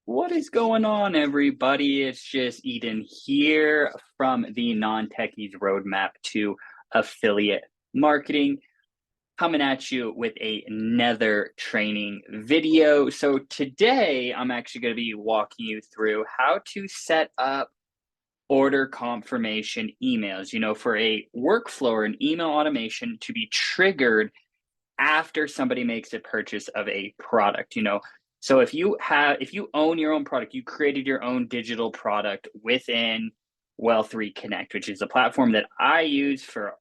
What is going on, everybody? It's just Eden here from the Non-Techies Roadmap to Affiliate Marketing, coming at you with another training video. So today, I'm actually going to be walking you through how to set up order confirmation emails, for a workflow or an email automation to be triggered after somebody makes a purchase of a product. So if you own your own product, you created your own digital product within Well3 Connect, which is a platform that I use for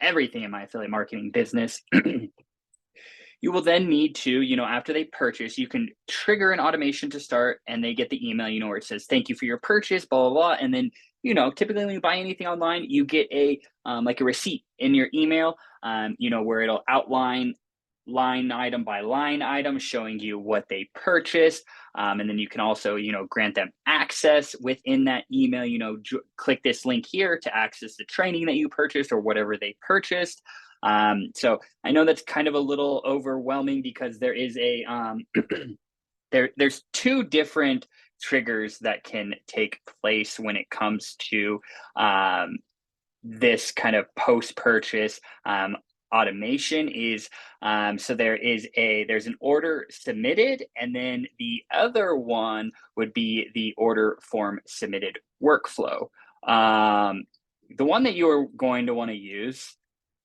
everything in my affiliate marketing business. You will then need to, after they purchase, you can trigger an automation to start and they get the email, where it says, thank you for your purchase, blah, blah, blah. And then, typically when you buy anything online, you get like a receipt in your email, where it'll outline line item by line item showing you what they purchased. And then you can also, grant them access within that email, click this link here to access the training that you purchased or whatever they purchased. So I know that's kind of a little overwhelming because there is there's two different triggers that can take place when it comes to this kind of post-purchase automation is so there's an order submitted, and then the other one would be the order form submitted workflow. The one that you are going to want to use,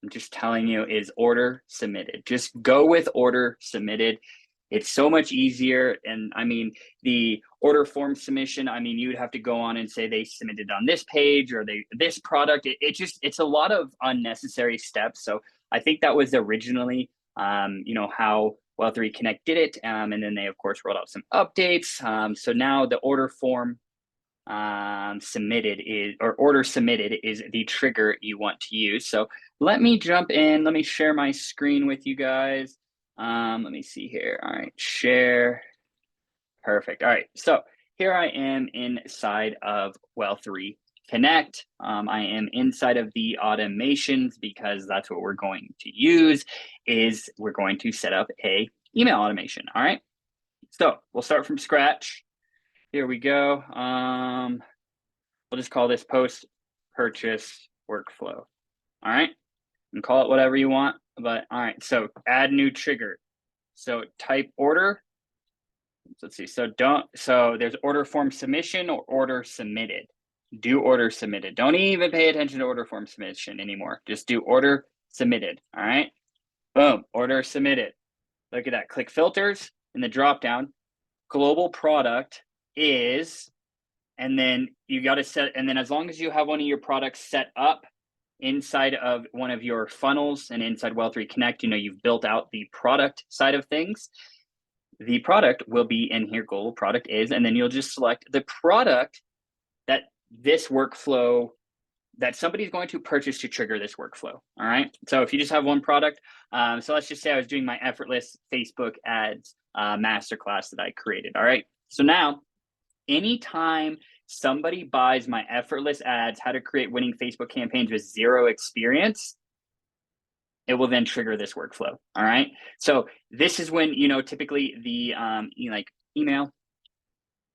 I'm just telling you, is order submitted. Just go with order submitted. It's so much easier. And I mean, the order form submission, you'd have to go on and say they submitted on this page or this product. It's a lot of unnecessary steps. So I think that was originally, how Well3 Connect did it. And then they, of course, rolled out some updates. So now the order form order submitted is the trigger you want to use. So let me jump in. Let me share my screen with you guys. Let me see here. All right, share. Perfect. All right, so here I am inside of Well3 Connect. I am inside of the automations because that's what we're going to use. We're going to set up a email automation. All right, so we'll start from scratch. Here we go. We'll just call this post-purchase workflow. All right, and call it whatever you want. But all right, so add new trigger. So type order. Let's see. So there's order form submission or order submitted. Do order submitted. Don't even pay attention to order form submission anymore. Just do order submitted. All right. Boom. Order submitted. Look at that. Click filters in the drop down. Global product is, and then you got to set, and then as long as you have one of your products set up inside of one of your funnels and inside Well3 Connect, you've built out the product side of things. The product will be in here, global product is, and then you'll just select the product that this workflow that somebody's going to purchase to trigger this workflow. All right. So if you just have one product, so let's just say I was doing my effortless Facebook ads masterclass that I created. All right. So now, anytime somebody buys my effortless ads, how to create winning Facebook campaigns with zero experience, it will then trigger this workflow. All right. So this is when, typically the like email,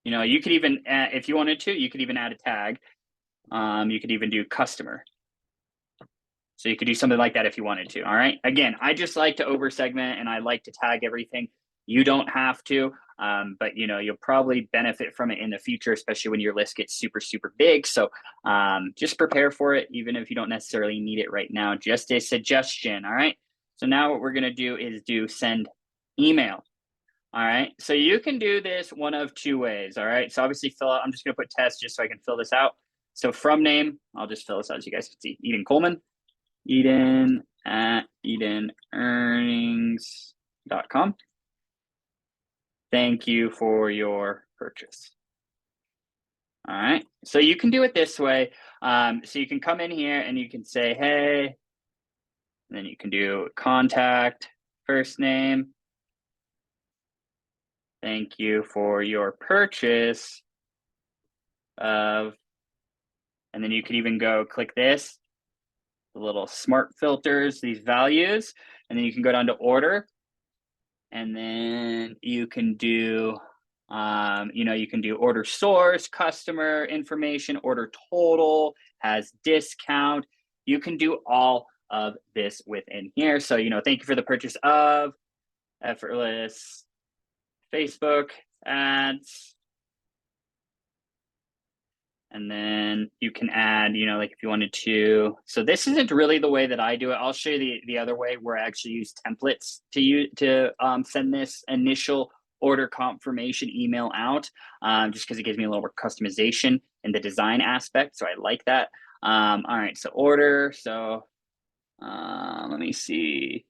you could even, if you wanted to, you could even add a tag. You could even do customer. So you could do something like that if you wanted to. All right. Again, I just like to over segment and I like to tag everything. You don't have to, but you'll probably benefit from it in the future, especially when your list gets super, super big. So just prepare for it, even if you don't necessarily need it right now. Just a suggestion. All right. So now what we're going to do is do send email. All right. So you can do this one of two ways. All right. So obviously fill out, I'm just going to put test just so I can fill this out. So from name, I'll just fill this out so you guys can see. Eden Coleman. Eden at EdenEarnings.com. Thank you for your purchase. All right. So you can do it this way. So you can come in here and you can say, hey, and then you can do contact, first name. Thank you for your purchase of, and then you could even go click this, the little smart filters, these values, and then you can go down to order, and then you can do You know, you can do order source, customer information, order total, has discount. You can do all of this within here. So, you know, thank you for the purchase of Effortless Facebook ads. And then you can add, you know, like if you wanted to. So this isn't really the way that I do it. I'll show you the other way where I actually use templates to send this initial order confirmation email out, just because it gives me a little more customization in the design aspect. So I like that. All right, so order. So let me see.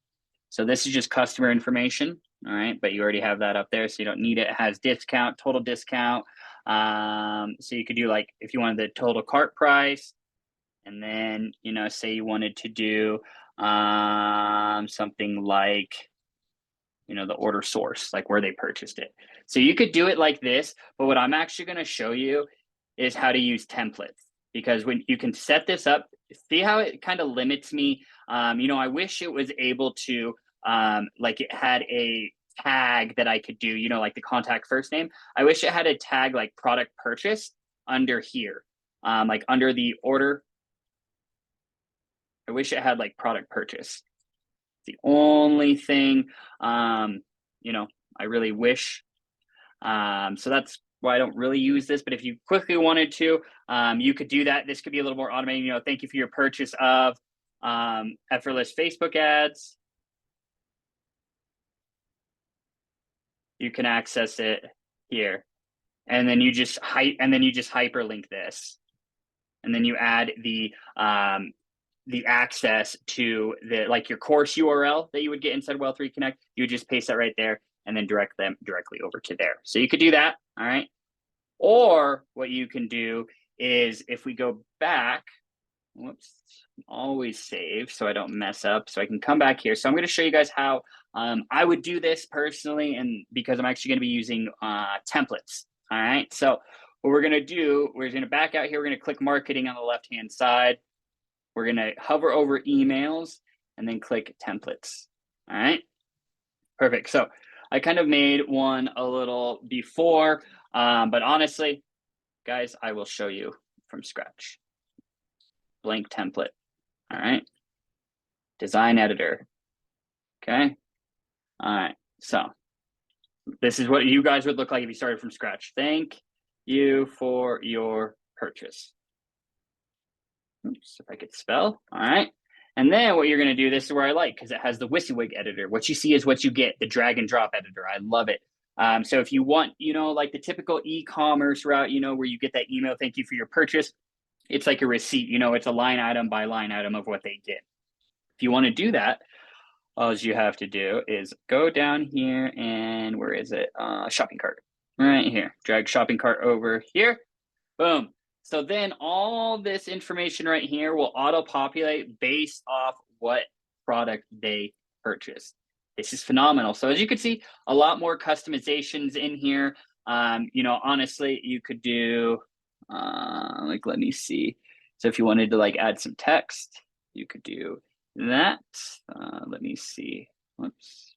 So this is just customer information, all right? But you already have that up there, so you don't need it. It has discount, total discount. So you could do like, if you wanted the total cart price, and then, you know, say you wanted to do something like, you know, the order source, like where they purchased it. So you could do it like this, but what I'm actually gonna show you is how to use templates, because when you can set this up, see how it kind of limits me. You know, I wish it was able to, like it had a tag that I could do, you know, like the contact first name. I wish it had a tag like product purchase under here, like under the order. I wish it had like product purchase. The only thing, you know, I really wish. So that's why I don't really use this. But if you quickly wanted to, you could do that. This could be a little more automated. You know, thank you for your purchase of Effortless Facebook ads. You can access it here, and then you just hyperlink this, and then you add the access to the, like your course URL that you would get inside Well3 Connect. You would just paste that right there and then direct them directly over to there. So you could do that, all right? Or what you can do is, if we go back, whoops, always save so I don't mess up. So I can come back here. So I'm going to show you guys how I would do this personally, and because I'm actually going to be using templates. All right. So what we're going to do, we're going to back out here. We're going to click marketing on the left-hand side. We're going to hover over emails and then click templates. All right. Perfect. So I kind of made one a little before, but honestly, guys, I will show you from scratch. Blank template. All right. Design editor. Okay. All right. So this is what you guys would look like if you started from scratch. Thank you for your purchase. Oops, if I could spell. All right. And then what you're going to do, this is where I like, because it has the WYSIWYG editor. What you see is what you get, the drag and drop editor. I love it. So if you want, you know, like the typical e-commerce route, you know, where you get that email, thank you for your purchase. It's like a receipt, you know, it's a line item by line item of what they get. If you want to do that, all you have to do is go down here, and where is it? Shopping cart, right here. Drag shopping cart over here. Boom. So then all this information right here will auto-populate based off what product they purchased. This is phenomenal. So as you can see, a lot more customizations in here. You know, honestly, you could do, like, let me see. So if you wanted to like add some text, you could do that. Let me see. Whoops.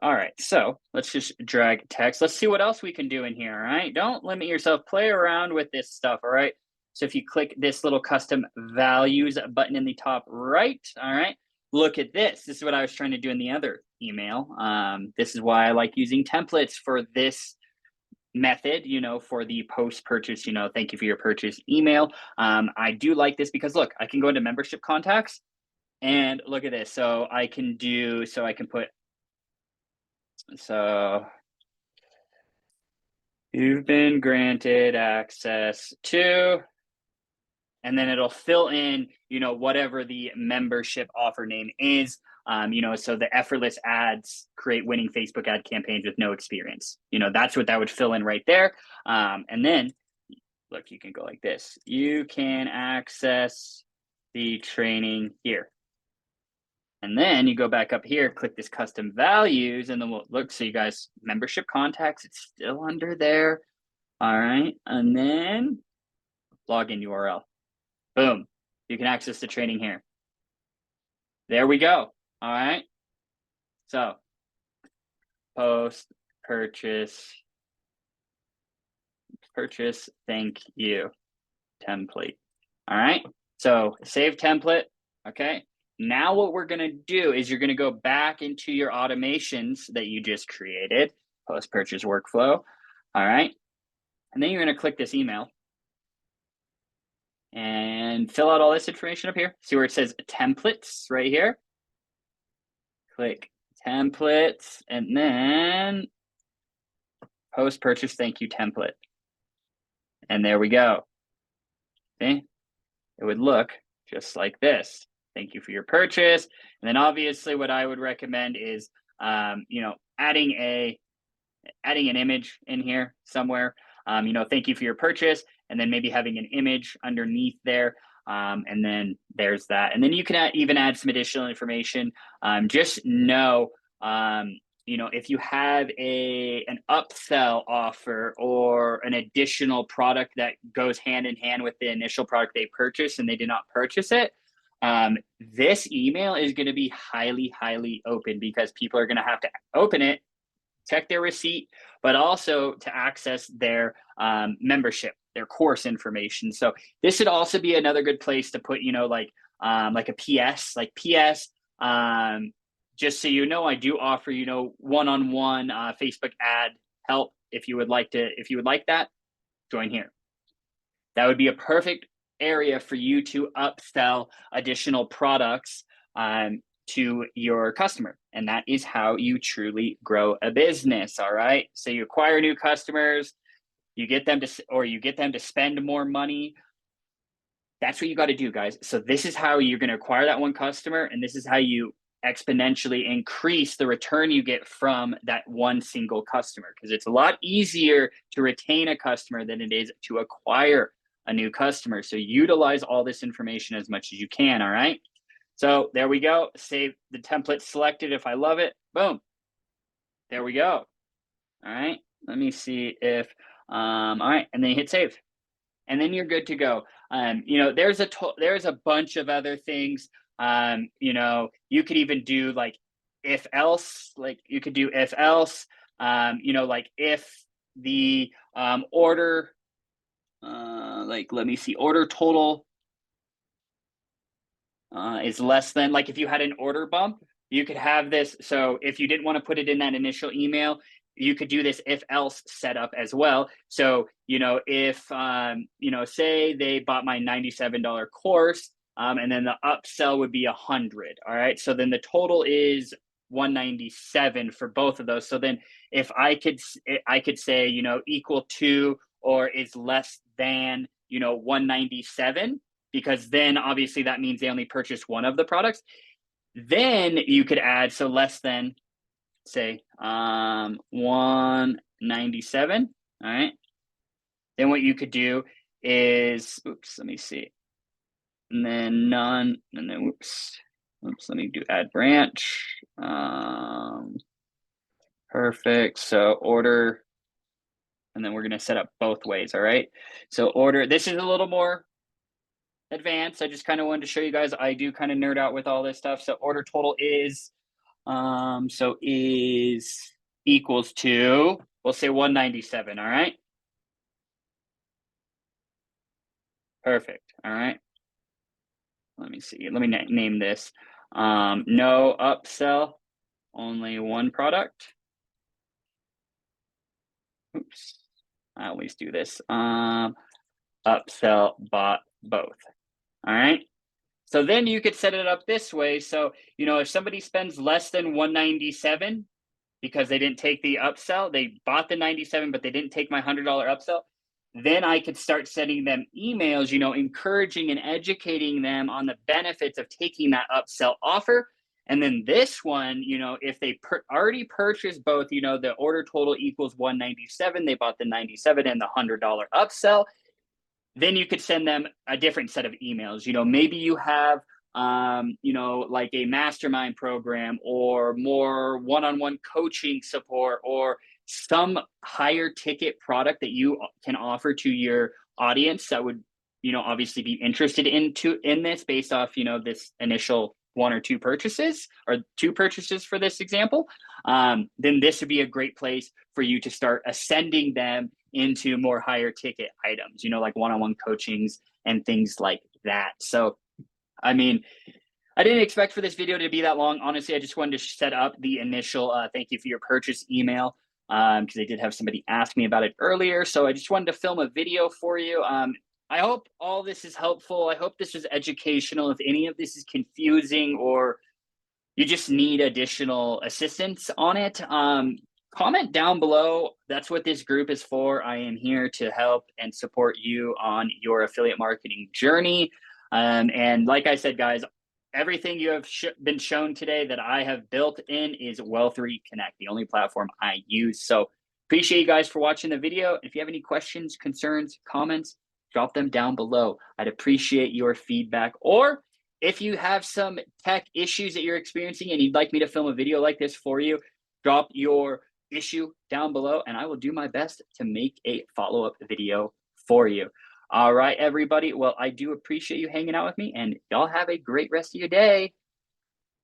All right, so let's just drag text. Let's see what else we can do in here, all right? Don't limit yourself. Play around with this stuff, all right? So if you click this little custom values button in the top right, all right, look at this. This is what I was trying to do in the other email. This is why I like using templates for this method, you know, for the post-purchase, you know, thank you for your purchase email. I do like this because, look, I can go into membership contacts and look at this. So I can put, so you've been granted access to, and then it'll fill in, you know, whatever the membership offer name is. You know, so the effortless ads create winning Facebook ad campaigns with no experience. You know, that's what that would fill in right there. And then look, you can go like this. You can access the training here. And then you go back up here, click this custom values, and then we'll look. So you guys, membership contacts, it's still under there. All right. And then login URL. Boom. You can access the training here. There we go. All right. So post purchase thank you template. All right, so save template. Okay, now what we're going to do is you're going to go back into your automations that you just created, post purchase workflow. All right, and then you're going to click this email and fill out all this information up here. See where it says templates right here? Click templates and then post purchase thank you template. And there we go. See? It would look just like this. Thank you for your purchase. And then obviously what I would recommend is, you know, adding an image in here somewhere. You know, thank you for your purchase, and then maybe having an image underneath there. And then there's that. And then you can even add some additional information. Just know, you know, if you have an upsell offer or an additional product that goes hand in hand with the initial product they purchased and they did not purchase it, this email is going to be highly open because people are going to have to open it, check their receipt, but also to access their membership, their course information. So this should also be another good place to put, you know, like a PS, just so you know, I do offer, you know, one-on-one Facebook ad help. If you would like that, join here. That would be a perfect area for you to upsell additional products to your customer. And that is how you truly grow a business. All right. So you acquire new customers, you get them to spend more money. That's what you got to do, guys. So this is how you're going to acquire that one customer. And this is how you exponentially increase the return you get from that one single customer, because it's a lot easier to retain a customer than it is to acquire a new customer. So utilize all this information as much as you can. All right. So there we go. Save the template selected. If I love it, boom. There we go. All right. Let me see if, all right. And then you hit save and then you're good to go. You know, there's a bunch of other things. You know, you could even do like if else, like you could do if else, you know, like if the order, like, let me see, order total is less than, like if you had an order bump, you could have this. So if you didn't want to put it in that initial email, you could do this if else setup as well. So, you know, if, you know, say they bought my $97 course, and then the upsell would be 100. All right. So then the total is 197 for both of those. So then if I could say, you know, equal to or is less than, you know, 197, because then obviously that means they only purchased one of the products. Then you could add, so less than, say, 197. All right. Then what you could do is, oops, let me see. And then none, and then oops, let me do add branch. Perfect. So order, and then we're going to set up both ways. All right. So order, this is a little more advanced. I just kind of wanted to show you guys, I do kind of nerd out with all this stuff. So order total is, so is equals to, we'll say 197. All right. Perfect. All right. Let me see. Let me name this. No upsell, only one product. Oops. I always do this. Upsell, bought both. All right. So then you could set it up this way. So, you know, if somebody spends less than 197 because they didn't take the upsell, they bought the 97, but they didn't take my $100 upsell, then I could start sending them emails, you know, encouraging and educating them on the benefits of taking that upsell offer. And then this one, you know, if they already purchased both, you know, the order total equals 197, they bought the 97 and the $100 upsell, then you could send them a different set of emails. You know, maybe you have, you know, like a mastermind program or more one-on-one coaching support or some higher ticket product that you can offer to your audience that would, you know, obviously be interested in this based off, you know, this initial one or two purchases or two purchases for this example, then this would be a great place for you to start ascending them into more higher ticket items, like one-on-one coachings and things like that. So, I mean, I didn't expect for this video to be that long. Honestly, I just wanted to set up the initial thank you for your purchase email because I did have somebody ask me about it earlier. So I just wanted to film a video for you. I hope all this is helpful. I hope this was educational. If any of this is confusing or you just need additional assistance on it, comment down below. That's what this group is for. I am here to help and support you on your affiliate marketing journey. And like I said, guys, everything you have been shown today that I have built in is Wealth3 Connect, the only platform I use. So appreciate you guys for watching the video. If you have any questions, concerns, comments, drop them down below. I'd appreciate your feedback. Or if you have some tech issues that you're experiencing and you'd like me to film a video like this for you, drop your issue down below and I will do my best to make a follow-up video for you. All right, everybody. Well, I do appreciate you hanging out with me and y'all have a great rest of your day.